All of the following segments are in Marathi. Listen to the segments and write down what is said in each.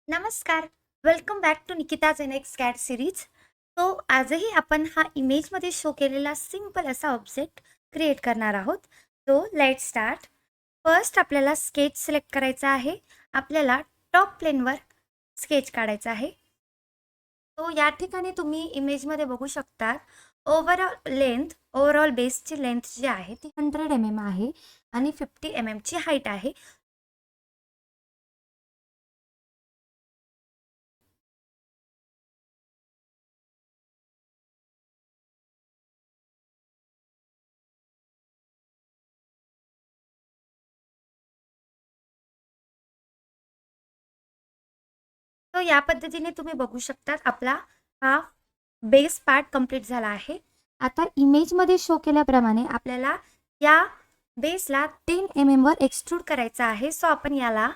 नमस्कार. Welcome back to Nikita's in X cat series. तो आजही आपण हा इमेजमध्ये शो केलेला सिंपल असा ऑब्जेक्ट क्रिएट करणार आहोत. तो लेट स्टार्ट. फर्स्ट आपल्याला स्केच सिलेक्ट करायचा आहे. आपल्याला टॉप प्लेनवर स्केच काढायचा आहे. तो या ठिकाणी तुम्ही इमेजमध्ये बघू शकता. ओव्हरऑल बेसची लेंथ जी आहे ती 100 mm आहे आणि 50 mm ची हाईट आहे. तो या पद्धतीने तुम्ही बघू शकता आपला हा बेस पार्ट कंप्लीट झाला आहे. आता इमेजमध्ये शो केल्याप्रमाणे आपल्याला या बेसला 10 mm वर एक्सट्रूड करायचा आहे. सो आपण याला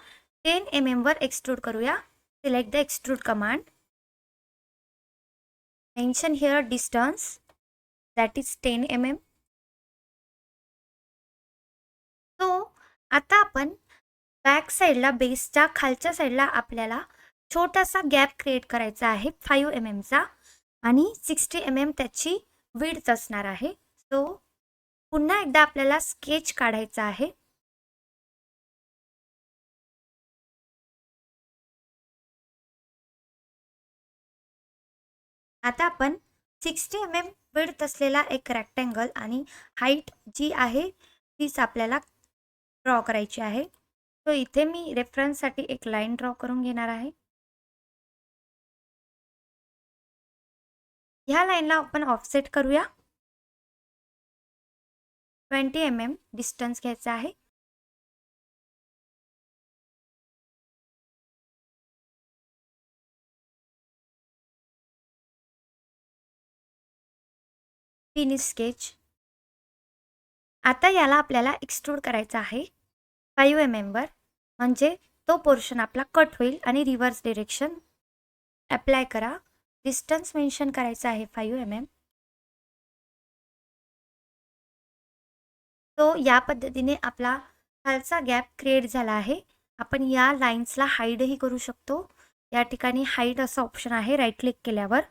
10 mm वर एक्सट्रूड करूया. Select the extrude command. Mention here distance that is 10 mm. तो आता आपण बॅक साईडला बेसच्या खालच्या साईडला आपल्याला छोटासा गॅप क्रिएट करायचा आहे 5 mm चा आणि 60 mm त्याची विड्थ असणार आहे. सो पुन्हा एकदा आपल्याला स्केच काढायचा आहे. आता आपण 60 mm विड्थ असलेला एक रेक्टँगल आणि हाईट जी आहे तीच आपल्याला ड्रॉ करायची आहे. सो इथे मी रेफरन्ससाठी एक लाईन ड्रॉ करून घेणार आहे. ह्या लाईनला आपण ऑफसेट करूया. 20 mm डिस्टन्स घ्यायचा आहे. Finish sketch. आता याला आपल्याला एक्सट्रूड करायचा आहे 5 mm वर, म्हणजे तो पोर्शन आपला कट होईल आणि रिव्हर्स डिरेक्शन अप्लाय करा. डिस्टन्स मेन्शन करायचा आहे 5 mm. तो या पद्धतीने आपला खालचा गॅप क्रिएट झाला आहे. आपण या लाईन्सला हाईडही करू शकतो. या ठिकाणी हाईड असं ऑप्शन आहे. राईट क्लिक केल्यावर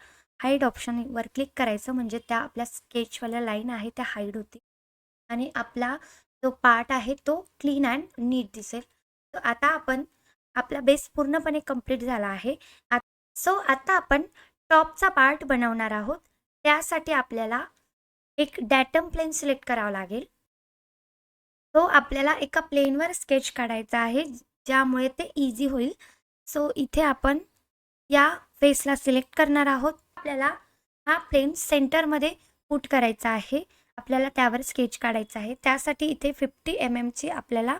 हाईड ऑप्शनवर क्लिक करायचं, म्हणजे त्या आपल्या स्केचवाल्या लाईन आहे त्या हाईड होतील आणि आपला जो पार्ट आहे तो क्लीन अँड नीट दिसेल. तर आता आपण आपला बेस पूर्णपणे कंप्लीट झाला आहे. सो आता आपण टॉपचा पार्ट बनवणार आहोत. त्यासाठी आपल्याला एक डॅटम प्लेन सिलेक्ट करावं लागेल. तो आपल्याला एका प्लेनवर स्केच काढायचा आहे, ज्यामुळे ते इझी होईल. सो इथे आपण या फेसला सिलेक्ट करणार आहोत. आपल्याला हा प्लेन सेंटरमध्ये पुट करायचा आहे. आपल्याला त्यावर स्केच काढायचा आहे. त्यासाठी इथे 50 mm ची आपल्याला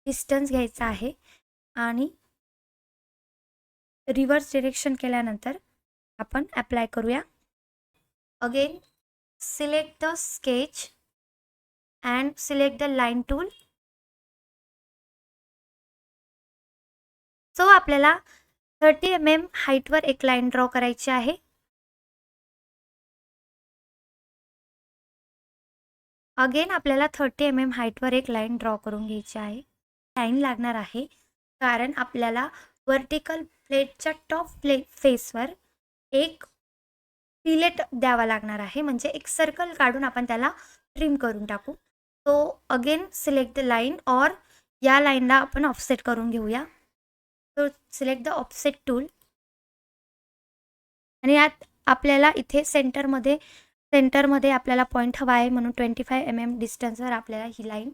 डिस्टन्स घ्यायचा आहे आणि रिव्हर्स डिरेक्शन केल्यानंतर आपण अप्लाय करूया. Again select the sketch and select the line tool. So आपल्याला 30 mm हाईटवर एक लाईन ड्रॉ करायची आहे. अगेन आपल्याला 30 mm हाईटवर एक लाईन ड्रॉ करून घ्यायची आहे. लाईन लागणार आहे कारण आपल्याला वर्टिकल प्लेटच्या फेसवर एक फिलेट द्यावा लागणार आहे, म्हणजे एक सर्कल काढून आपण त्याला ट्रिम करून टाकू. तो अगेन सिलेक्ट द लाईन और या लाईनला आपण ऑफसेट करून घेऊया. तो सिलेक्ट द ऑफसेट टूल आणि यात आपल्याला इथे सेंटरमध्ये आपल्याला पॉईंट हवा आहे, म्हणून 25 mm डिस्टन्सवर आपल्याला ही लाईन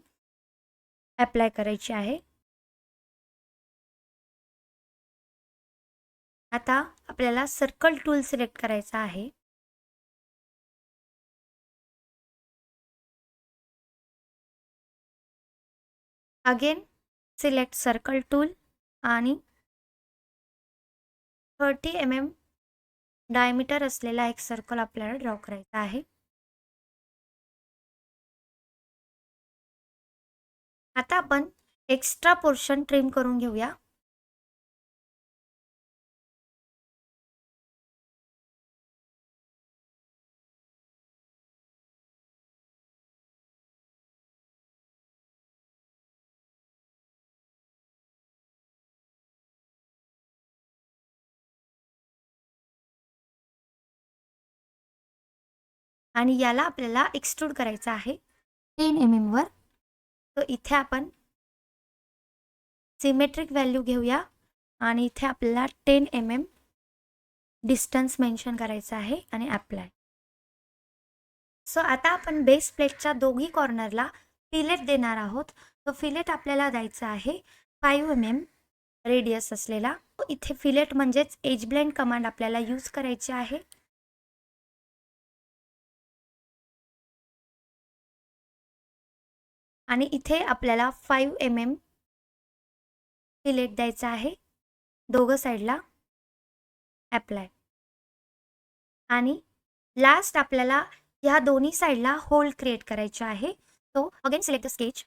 अप्लाय करायची आहे. आता आपल्याला सर्कल टूल सिलेक्ट करायचा आहे. अगेन सिलेक्ट सर्कल टूल आणि 30 mm डायमीटर असलेला एक सर्कल आपल्याला ड्रॉ करायचा आहे. आता आपण एक्स्ट्रा पोर्शन ट्रिम करून घेऊया. आणि याला आपल्याला एक्सट्रूड करायचं आहे 10 mm वर. तर इथे आपण सिमेट्रिक व्हॅल्यू घेऊया आणि इथे आपल्याला 10 mm डिस्टन्स मेन्शन करायचं आहे आणि अप्लाय. सो आता आपण बेस प्लेटच्या दोघी कॉर्नरला फिलेट देणार आहोत. तो फिलेट आपल्याला द्यायचा आहे 5 mm रेडियस असलेला. इथे फिलेट म्हणजेच एज ब्लेंड कमांड आपल्याला यूज करायची आहे. आणि इथे आपल्याला 5 mm फिलेट द्यायचा आहे दोघं साईडला. अप्लाय. आणि लास्ट आपल्याला ह्या दोन्ही साईडला होल क्रिएट करायचे आहे. तो अगेन सिलेक्ट द स्केच.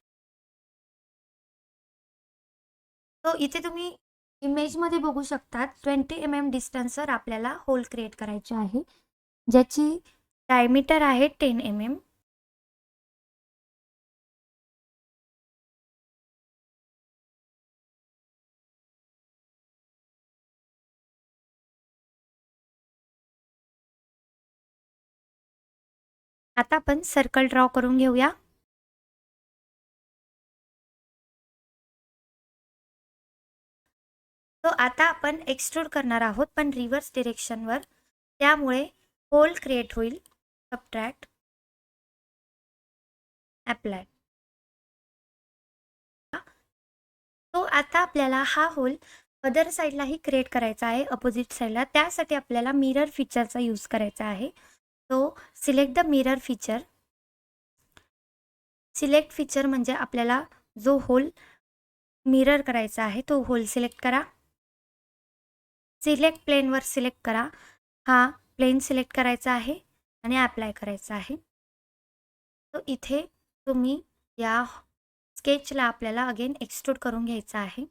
तो इथे तुम्ही इमेजमध्ये बघू शकतात 20 mm डिस्टन्सवर आपल्याला होल क्रिएट करायचे आहे, ज्याची डायमीटर आहे 10 mm. आता आपण सर्कल ड्रॉ करून घेऊया. तो आता आपण एक्सट्रूड करणार आहोत पण रिव्हर्स डिरेक्शनवर, त्यामुळे होल क्रिएट होईल. सबट्रॅक्ट. अप्लाय. तो आता आपल्याला हा होल अदर साईडलाही क्रिएट करायचा आहे, अपोजिट साईडला. त्यासाठी आपल्याला मिरर फीचरचा यूज करायचा आहे. तो select the mirror feature. Select feature म्हणजे आपल्याला जो होल मिरर करायचा आहे तो होल सिलेक्ट करा. सिलेक्ट प्लेनवर सिलेक्ट करा. हा प्लेन सिलेक्ट करायचा आहे आणि अप्लाय करायचा आहे. तो इथे तुम्ही या स्केचला आपल्याला अगेन एक्सट्रूड करून घ्यायचा आहे.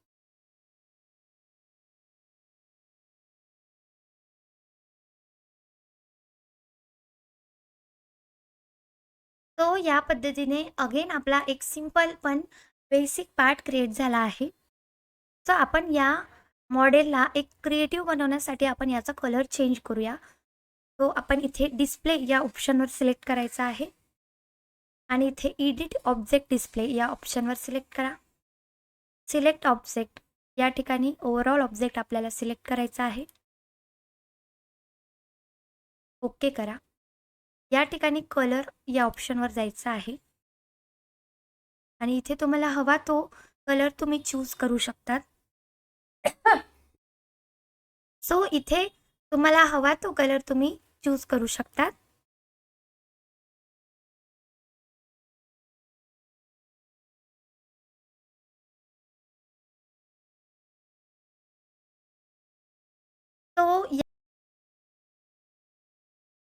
तो या पद्धतीने अगेन आपला एक सिंपल पण बेसिक पार्ट क्रिएट झाला आहे. सो आपण या मॉडेलला एक क्रिएटिव्ह बनवण्यासाठी आपण याचा कलर चेंज करूया. तो आपण इथे डिस्प्ले या ऑप्शनवर सिलेक्ट करायचा आहे आणि इथे एडिट ऑब्जेक्ट डिस्प्ले या ऑप्शनवर सिलेक्ट करा. सिलेक्ट ऑब्जेक्ट या ठिकाणी ओव्हरऑल ऑब्जेक्ट आपल्याला सिलेक्ट करायचा आहे. ओके करा. या ठिकाणी कलर या ऑप्शनवर जायचं आहे आणि इथे तुम्हाला हवा तो कलर तुम्ही चूज करू शकतात. सो इथे तुम्हाला हवा तो कलर तुम्ही चूज करू शकतात.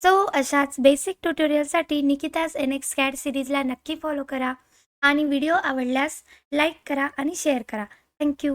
तो अशाच बेसिक ट्युटोरियलसाठी निकिताज NX CAD सिरीजला नक्की फॉलो करा आणि व्हिडिओ आवडल्यास लाईक करा आणि शेअर करा. थँक्यू.